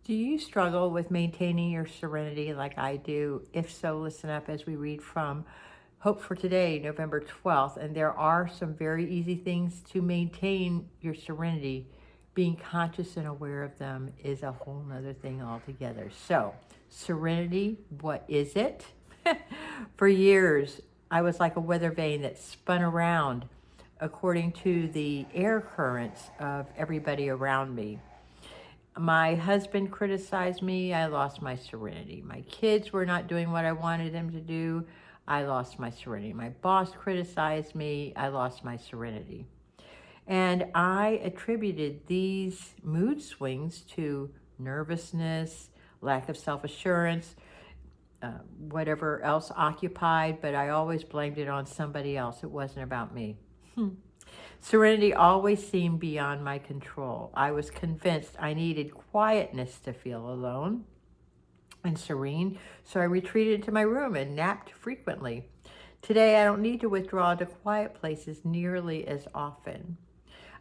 Do you struggle with maintaining your serenity like I do? If so, listen up as we read from Hope for Today, November 12th. And there are some very easy things to maintain your serenity. Being conscious and aware of them is a whole nother thing altogether. So, serenity, what is it? For years, I was like a weather vane that spun around according to the air currents of everybody around me. My husband criticized me. I lost my serenity. My kids were not doing what I wanted them to do. I lost my serenity. My boss criticized me. I lost my serenity. And I attributed these mood swings to nervousness, lack of self-assurance, whatever else occupied, but I always blamed it on somebody else. It wasn't about me. Serenity always seemed beyond my control. I was convinced I needed quietness to feel alone and serene, so I retreated to my room and napped frequently. Today, I don't need to withdraw to quiet places nearly as often.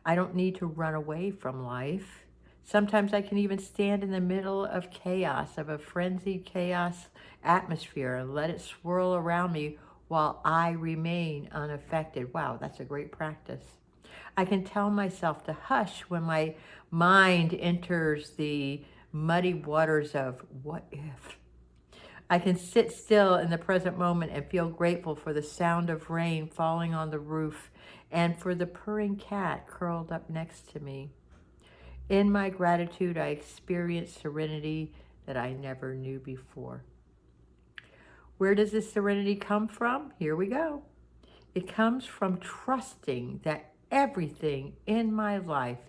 I don't need to run away from life. Sometimes I can even stand in the middle of chaos, of a frenzied chaos atmosphere, and let it swirl around me while I remain unaffected. Wow, that's a great practice. I can tell myself to hush when my mind enters the muddy waters of what if. I can sit still in the present moment and feel grateful for the sound of rain falling on the roof and for the purring cat curled up next to me. In my gratitude, I experience serenity that I never knew before. Where does this serenity come from? Here we go. It comes from trusting that everything in my life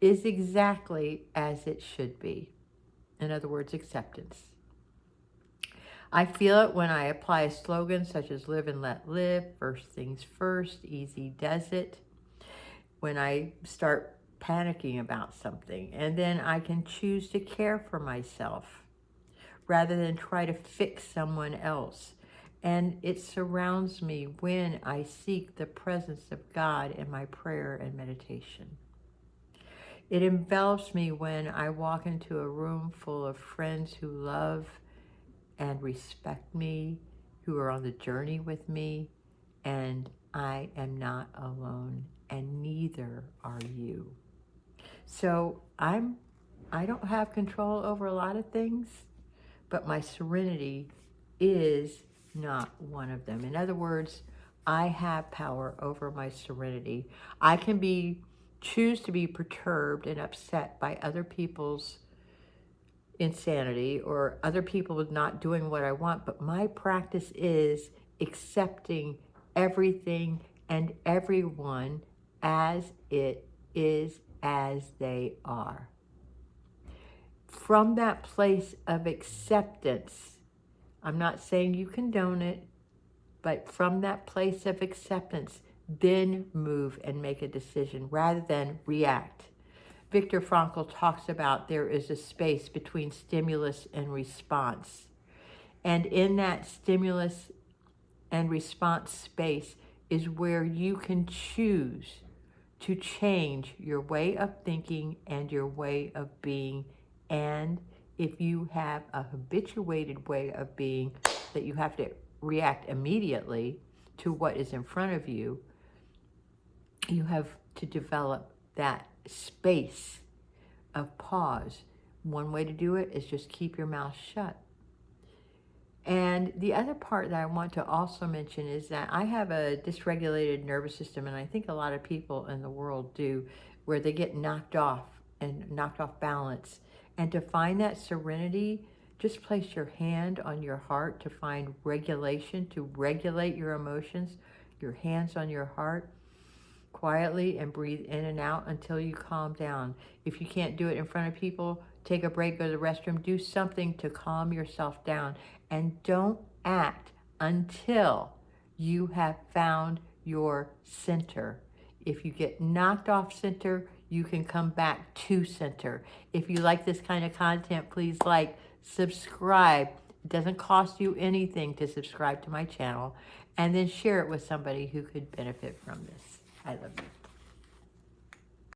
is exactly as it should be. In other words, acceptance. I feel it when I apply a slogan such as live and let live, first things first, easy does it. When I start panicking about something, and then I can choose to care for myself rather than try to fix someone else. And it surrounds me when I seek the presence of God in my prayer and meditation. It envelops me when I walk into a room full of friends who love and respect me, who are on the journey with me, and I am not alone, and neither are you. So I don't have control over a lot of things, but my serenity is not one of them. In other words, I have power over my serenity. I can choose to be perturbed and upset by other people's insanity or other people not doing what I want, but my practice is accepting everything and everyone as it is, as they are. From that place of acceptance, I'm not saying you condone it, but from that place of acceptance, then move and make a decision rather than react. Viktor Frankl talks about there is a space between stimulus and response. And in that stimulus and response space is where you can choose to change your way of thinking and your way of being. And if you have a habituated way of being that you have to react immediately to what is in front of you, you have to develop that space of pause. One way to do it is just keep your mouth shut. And the other part that I want to also mention is that I have a dysregulated nervous system, and I think a lot of people in the world do, where they get knocked off balance. And to find that serenity, just place your hand on your heart to find regulation, to regulate your emotions, your hands on your heart, quietly, and breathe in and out until you calm down. If you can't do it in front of people, take a break, go to the restroom, do something to calm yourself down. And don't act until you have found your center. If you get knocked off center, you can come back to center. If you like this kind of content, please like, subscribe. It doesn't cost you anything to subscribe to my channel. And then share it with somebody who could benefit from this. I love you.